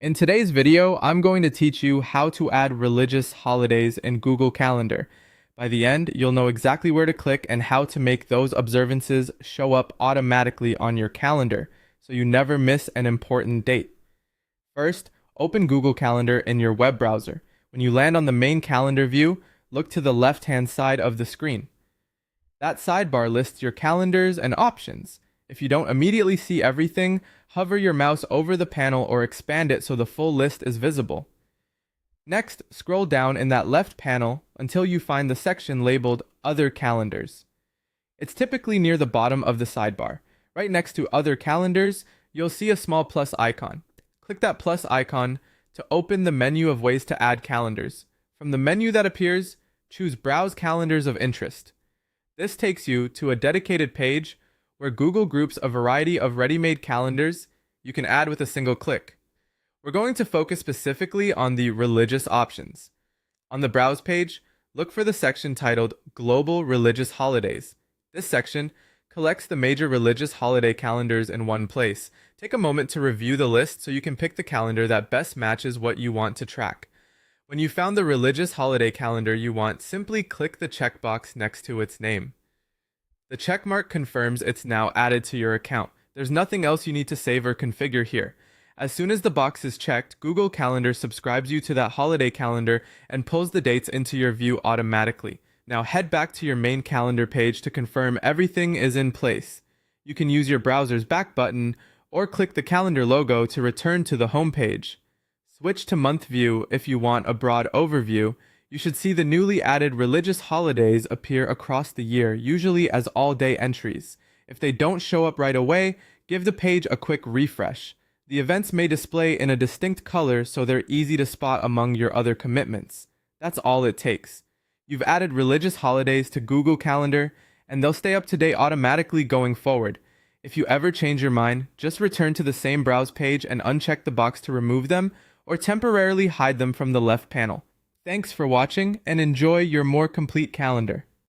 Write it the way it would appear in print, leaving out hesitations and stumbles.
In today's video, I'm going to teach you how to add religious holidays in Google Calendar. By the end, you'll know exactly where to click and how to make those observances show up automatically on your calendar, so you never miss an important date. First, open Google Calendar in your web browser. When you land on the main calendar view, look to the left-hand side of the screen. That sidebar lists your calendars and options. If you don't immediately see everything, hover your mouse over the panel or expand it so the full list is visible. Next, scroll down in that left panel until you find the section labeled Other Calendars. It's typically near the bottom of the sidebar. Right next to Other Calendars, you'll see a small plus icon. Click that plus icon to open the menu of ways to add calendars. From the menu that appears, choose Browse Calendars of Interest. This takes you to a dedicated page where Google groups a variety of ready-made calendars you can add with a single click. We're going to focus specifically on the religious options. On the Browse page, look for the section titled Global Religious Holidays. This section collects the major religious holiday calendars in one place. Take a moment to review the list so you can pick the calendar that best matches what you want to track. When you found the religious holiday calendar you want, simply click the checkbox next to its name. The checkmark confirms it's now added to your account. There's nothing else you need to save or configure here. As soon as the box is checked, Google Calendar subscribes you to that holiday calendar and pulls the dates into your view automatically. Now head back to your main calendar page to confirm everything is in place. You can use your browser's back button or click the calendar logo to return to the home page. Switch to month view if you want a broad overview. You should see the newly added religious holidays appear across the year, usually as all-day entries. If they don't show up right away, give the page a quick refresh. The events may display in a distinct color so they're easy to spot among your other commitments. That's all it takes. You've added religious holidays to Google Calendar, and they'll stay up to date automatically going forward. If you ever change your mind, just return to the same browse page and uncheck the box to remove them, or temporarily hide them from the left panel. Thanks for watching and enjoy your more complete calendar.